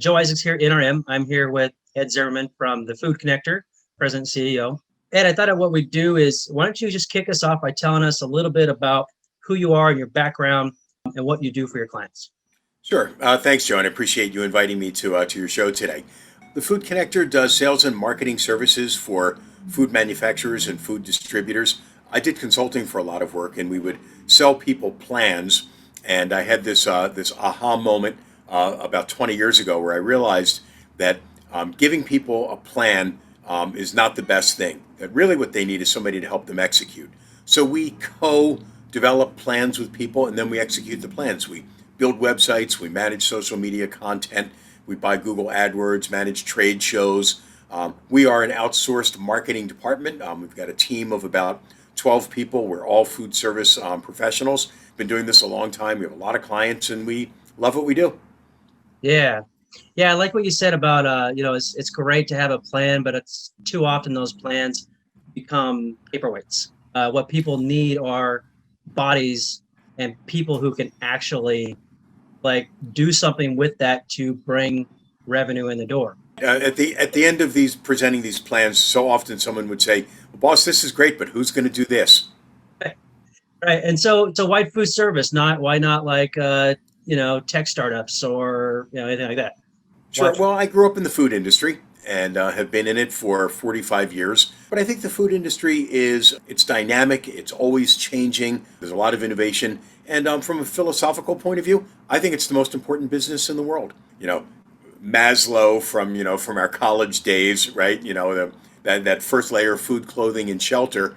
Joe Isaac's here, NRM. I'm here with Ed Zimmerman from the Food Connector, President and CEO. Ed, I thought what we'd do is, why don't you just kick us off by telling us a little bit about who you are and your background and what you do for your clients. Sure. Thanks, Joe, and I appreciate you inviting me to your show today. The Food Connector does sales and marketing services for food manufacturers and food distributors. I did consulting for a lot of work, and we would sell people plans. And I had this aha moment about 20 years ago where I realized that giving people a plan is not the best thing. That really what they need is somebody to help them execute. So we co-develop plans with people, and then we execute the plans. We build websites, we manage social media content, we buy Google AdWords, manage trade shows. We are an outsourced marketing department. We've got a team of about 12 people. We're all food service professionals. Been doing this a long time. We have a lot of clients, and we love what we do. Yeah. Yeah, I like what you said about, it's great to have a plan, but it's too often those plans become paperweights. What people need are bodies and people who can actually do something with that to bring revenue in the door. At the end of these presenting these plans, so often someone would say, well, "Boss, this is great, but who's going to do this?" Right. And so why food service? Why not tech startups or anything like that? Sure. Well, I grew up in the food industry and have been in it for 45 years. But I think the food industry it's dynamic. It's always changing. There's a lot of innovation. And from a philosophical point of view, I think it's the most important business in the world. Maslow from our college days, right? That first layer of food, clothing, and shelter.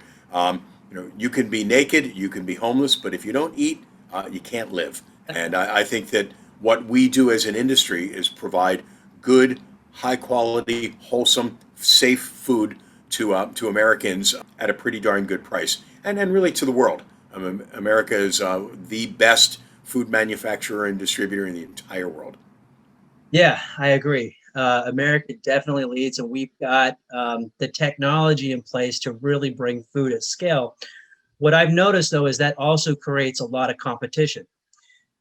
You can be naked, you can be homeless, but if you don't eat, you can't live. And I think that what we do as an industry is provide good, high quality, wholesome, safe food to Americans at a pretty darn good price, and really to the world. America is the best food manufacturer and distributor in the entire world. Yeah, I agree. America definitely leads, and we've got the technology in place to really bring food at scale. What I've noticed, though, is that also creates a lot of competition.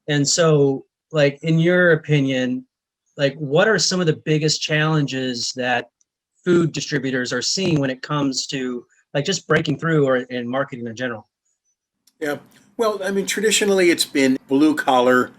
And so, in your opinion, what are some of the biggest challenges that food distributors are seeing when it comes to just breaking through or in marketing in general? Yeah. Well, traditionally it's been blue collar,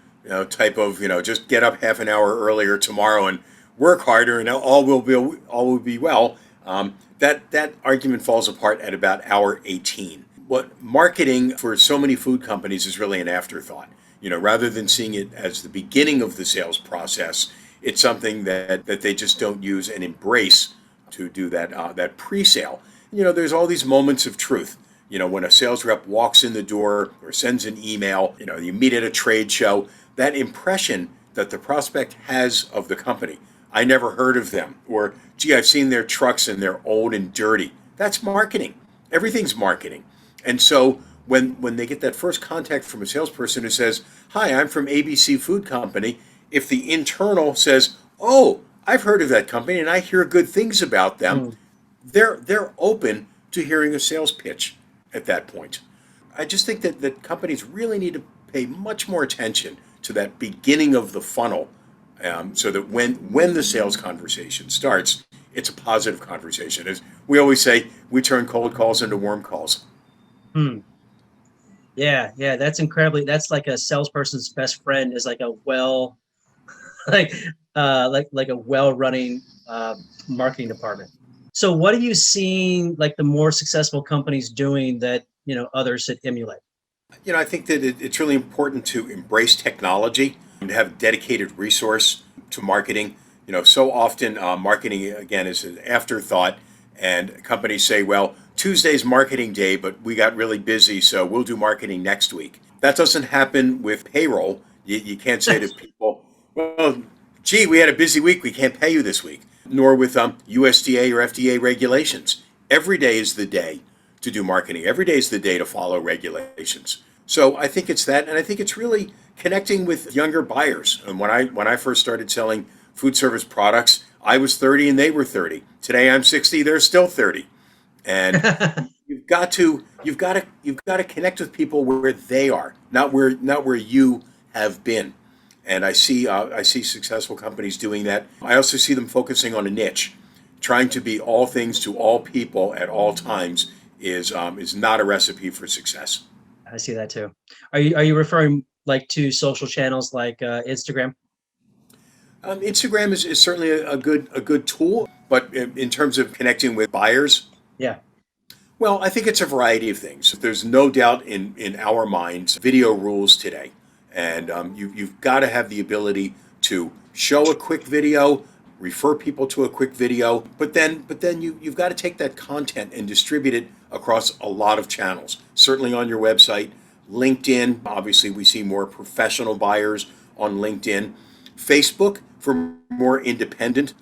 type of, just get up half an hour earlier tomorrow and work harder, and all will be well. That argument falls apart at about hour 18. What marketing for so many food companies is really an afterthought. Rather than seeing it as the beginning of the sales process, it's something that they just don't use and embrace to do that pre-sale. There's all these moments of truth. When a sales rep walks in the door or sends an email, you meet at a trade show, that impression that the prospect has of the company. I never heard of them, or gee, I've seen their trucks and they're old and dirty. That's marketing. Everything's marketing. And so when they get that first contact from a salesperson who says, "Hi, I'm from ABC Food Company," if the internal says, "Oh, I've heard of that company and I hear good things about them," they're open to hearing a sales pitch at that point. I just think that companies really need to pay much more attention to that beginning of the funnel, so that when the sales conversation starts, it's a positive conversation. As we always say, we turn cold calls into warm calls. Hmm. Yeah, that's like a salesperson's best friend is like a like like a well-running marketing department. So what are you seeing the more successful companies doing that others should emulate? I think that it's really important to embrace technology and have dedicated resource to marketing. So often marketing, again, is an afterthought, and companies say, well, Tuesday's marketing day, but we got really busy, so we'll do marketing next week. That doesn't happen with payroll. You can't say to people, well, gee, we had a busy week, we can't pay you this week. Nor with USDA or FDA regulations. Every day is the day to do marketing. Every day is the day to follow regulations. So I think it's that, and I think it's really connecting with younger buyers. And when I first started selling food service products, I was 30 and they were 30. Today I'm 60, they're still 30. And you've got to connect with people where they are, not where you have been. and I see successful companies doing that. I also see them focusing on a niche, trying to be all things to all people at all times is not a recipe for success. I see that too. Are you referring like to social channels like Instagram? Instagram is certainly a good tool, but in terms of connecting with buyers, Yeah. well, I think it's a variety of things. There's no doubt in our minds, video rules today. And you've got to have the ability to show a quick video, refer people to a quick video, but then you've got to take that content and distribute it across a lot of channels. Certainly on your website, LinkedIn. Obviously, we see more professional buyers on LinkedIn. Facebook for more independent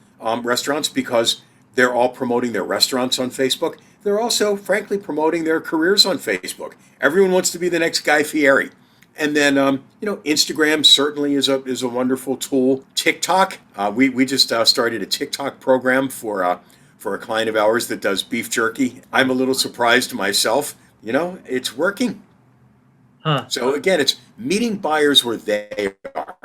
restaurants because they're all promoting their restaurants on Facebook. They're also, frankly, promoting their careers on Facebook. Everyone wants to be the next Guy Fieri. And then, Instagram certainly is a wonderful tool. TikTok, we just started a TikTok program for a client of ours that does beef jerky. I'm a little surprised myself. It's working. Huh. So again, it's meeting buyers where they are,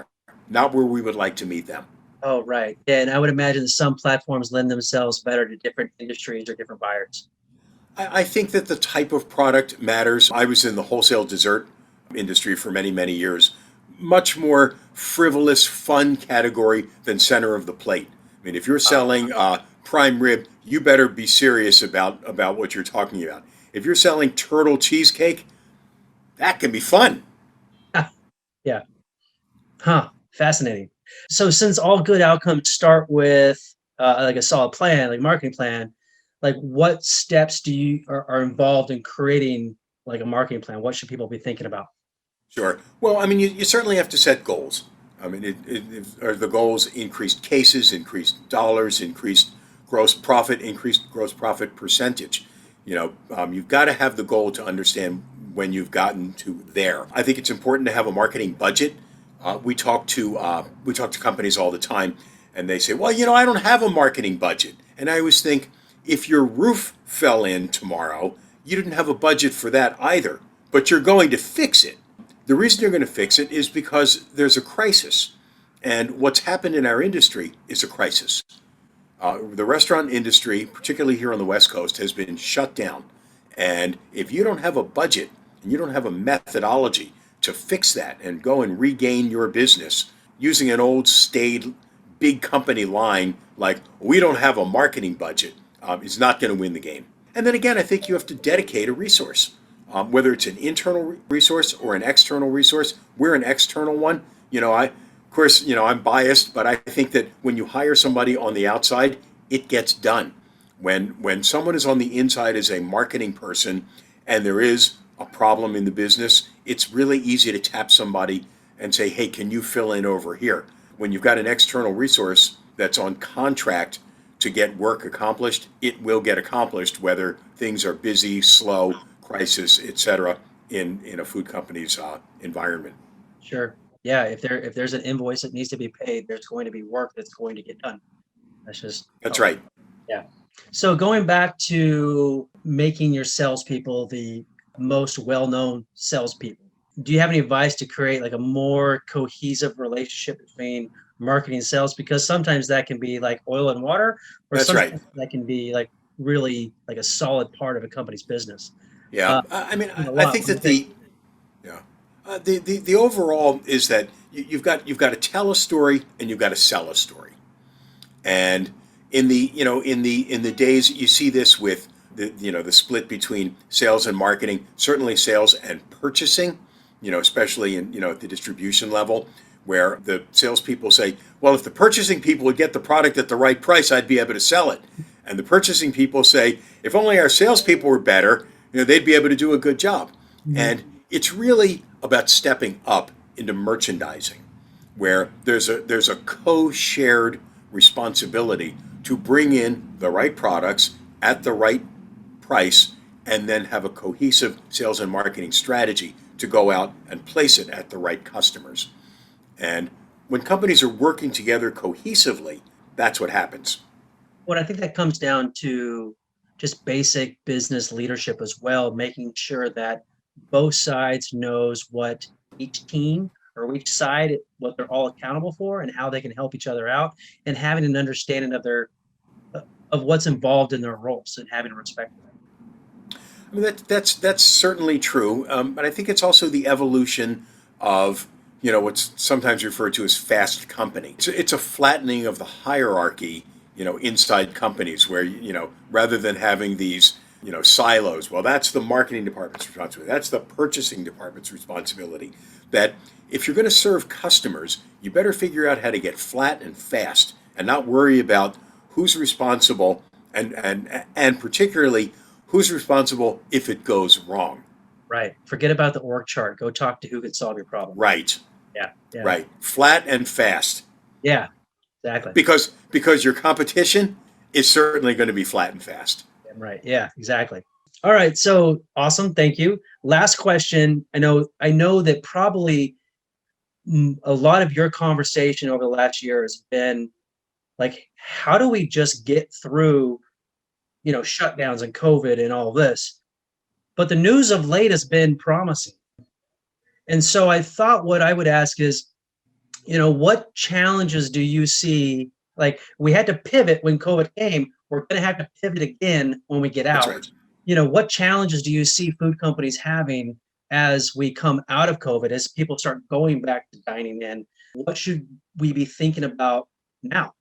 not where we would like to meet them. Oh, right. Yeah, and I would imagine some platforms lend themselves better to different industries or different buyers. I think that the type of product matters. I was in the wholesale dessert industry for many, many years. Much more frivolous, fun category than center of the plate. I mean, if you're selling prime rib, you better be serious about what you're talking about. If you're selling turtle cheesecake, that can be fun. Yeah. Huh. Fascinating. So since all good outcomes start with like a solid plan, like marketing plan, like what steps are involved in creating like a marketing plan? What should people be thinking about? Sure. Well, I mean, you certainly have to set goals. I mean, are the goals increased cases, increased dollars, increased gross profit percentage? You've got to have the goal to understand when you've gotten to there. I think it's important to have a marketing budget. We talk to companies all the time, and they say, "Well, I don't have a marketing budget." And I always think, if your roof fell in tomorrow, you didn't have a budget for that either, but you're going to fix it. The reason you're going to fix it is because there's a crisis. And what's happened in our industry is a crisis. The restaurant industry, particularly here on the West Coast, has been shut down. And if you don't have a budget and you don't have a methodology to fix that and go and regain your business using an old staid big company line like, we don't have a marketing budget, is not going to win the game. And then again, I think you have to dedicate a resource. Whether it's an internal resource or an external resource. We're an external one. Of course, I'm biased, but I think that when you hire somebody on the outside, it gets done. When someone is on the inside as a marketing person and there is a problem in the business, it's really easy to tap somebody and say, "Hey, can you fill in over here?" When you've got an external resource that's on contract to get work accomplished, it will get accomplished whether things are busy, slow, crisis, etc. in a food company's environment. Sure. Yeah, if there's an invoice that needs to be paid, there's going to be work that's going to get done. That's just That's how, right. yeah. So going back to making your salespeople the most well-known salespeople, do you have any advice to create like a more cohesive relationship between marketing and sales? Because sometimes that can be like oil and water, or That's right. sometimes that can be like really like a solid part of a company's business. Yeah. Uh, I mean, a I lot. think What do you that think? the overall is that you've got to tell a story and you've got to sell a story. And in the days you see this with the split between sales and marketing, certainly sales and purchasing, especially in at the distribution level, where the salespeople say, well, if the purchasing people would get the product at the right price, I'd be able to sell it. And the purchasing people say, if only our salespeople were better, they'd be able to do a good job. Mhm. And it's really about stepping up into merchandising, where there's a co-shared responsibility to bring in the right products at the right price and then have a cohesive sales and marketing strategy to go out and place it at the right customers. And when companies are working together cohesively, that's what happens. What I think that comes down to just basic business leadership as well, making sure that both sides knows what each team or each side what they're all accountable for and how they can help each other out, and having an understanding of their of what's involved in their roles and having respect for I mean, that's certainly true, but I think it's also the evolution of what's sometimes referred to as fast company. It's a flattening of the hierarchy, inside companies where rather than having these silos. Well, that's the marketing department's responsibility. That's the purchasing department's responsibility. That if you're going to serve customers, you better figure out how to get flat and fast, and not worry about who's responsible and particularly who's responsible if it goes wrong. right. Forget about the org chart. Go talk to who can solve your problem. Right, Yeah, yeah, right. Flat and fast. yeah, exactly. Because your competition is certainly going to be flat and fast. Right. Yeah, exactly. All right. So awesome. Thank you. Last question. I know that probably a lot of your conversation over the last year has been like, how do we just get through, shutdowns and COVID and all this? But the news of late has been promising. And so I thought what I would ask is, what challenges do you see? Like we had to pivot when COVID came. We're going to have to pivot again when we get That's out. right. What challenges do you see food companies having as we come out of COVID, as people start going back to dining in? What should we be thinking about now?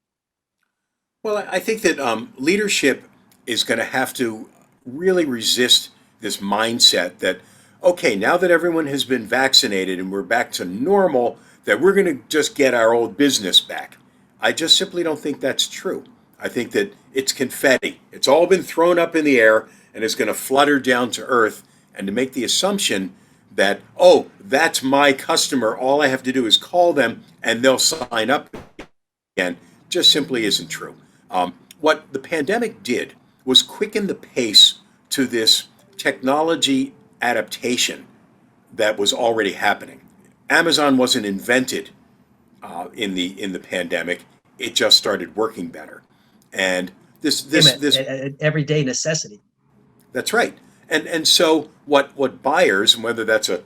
Well, I think that leadership is going to have to really resist this mindset that, okay, now that everyone has been vaccinated and we're back to normal, that we're going to just get our old business back. I just simply don't think that's true. I think that it's confetti. It's all been thrown up in the air and it's going to flutter down to earth. And to make the assumption that, oh, that's my customer, all I have to do is call them and they'll sign up again, just simply isn't true. What the pandemic did was quicken the pace to this technology adaptation that was already happening. Amazon wasn't invented in the pandemic; it just started working better, and this Everyday necessity. that's right. And so what buyers, whether that's a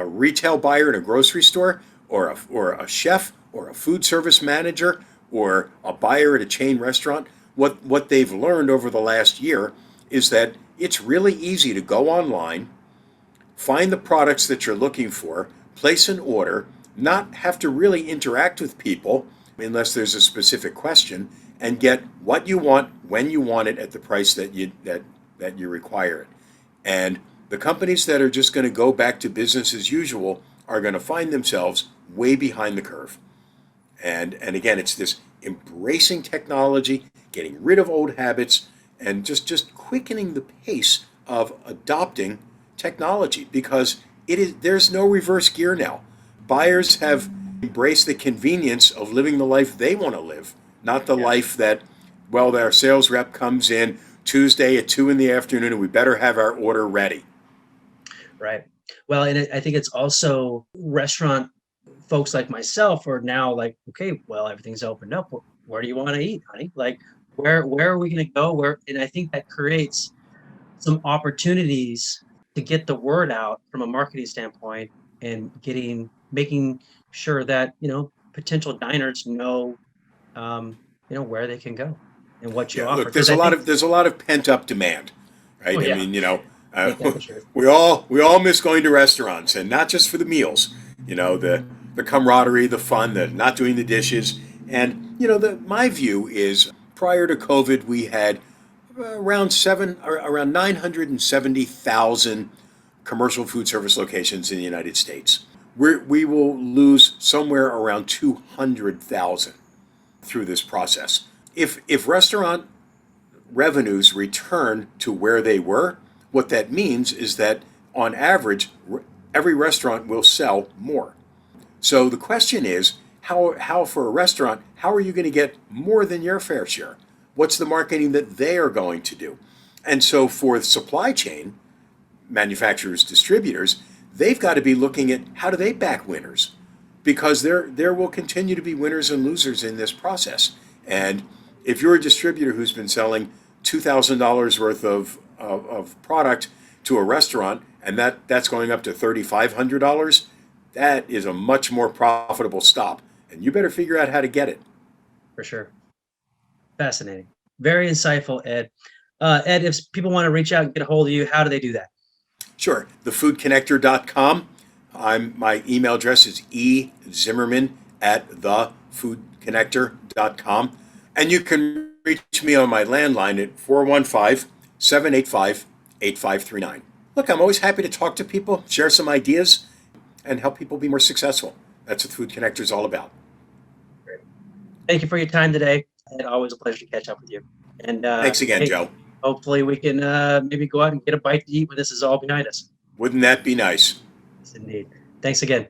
retail buyer in a grocery store or a chef or a food service manager or a buyer at a chain restaurant, what they've learned over the last year is that it's really easy to go online, find the products that you're looking for, place an order, not have to really interact with people unless there's a specific question, and get what you want when you want it at the price that you require it. And the companies that are just going to go back to business as usual are going to find themselves way behind the curve. And again, it's this embracing technology, getting rid of old habits, and just quickening the pace of adopting technology, because there's no reverse gear now. Buyers have embraced the convenience of living the life they want to live, not the life that, well, their sales rep comes in Tuesday at 2 in the afternoon and we better have our order ready. Right. Well, and I think it's also restaurant folks like myself are now like, okay, well, everything's opened up. Where do you want to eat, honey? Like, where are we going to go? And I think that creates some opportunities to get the word out from a marketing standpoint, and making sure that potential diners know where they can go and what you Yeah, offer. look, Because I think, there's a lot of pent up demand, oh right? I yeah, mean, I think that for sure. we all miss going to restaurants, and not just for the meals. The camaraderie, the fun, the not doing the dishes, and my view is prior to COVID, we had around 970,000 commercial food service locations in the United States. We will lose somewhere around 200,000 through this process. If restaurant revenues return to where they were, what that means is that on average, every restaurant will sell more. So the question is, how for a restaurant, how are you going to get more than your fair share? What's the marketing that they are going to do? And so for the supply chain, manufacturers, distributors, they've got to be looking at how do they back winners, because there will continue to be winners and losers in this process. And if you're a distributor who's been selling $2,000 worth of product to a restaurant, and that's going up to $3,500, that is a much more profitable stop. And you better figure out how to get it. For sure. Fascinating. Very insightful, Ed. Ed, if people want to reach out and get a hold of you, how do they do that? Sure. Thefoodconnector.com. My email address is ezimmerman at thefoodconnector.com. And you can reach me on my landline at 415-785-8539. Look, I'm always happy to talk to people, share some ideas, and help people be more successful. That's what Food Connector is all about. Great. Thank you for your time today. Ed, always a pleasure to catch up with you. And Thanks again, hey, Joe. hopefully we can maybe go out and get a bite to eat when this is all behind us. Wouldn't that be nice? Yes, indeed. Thanks again.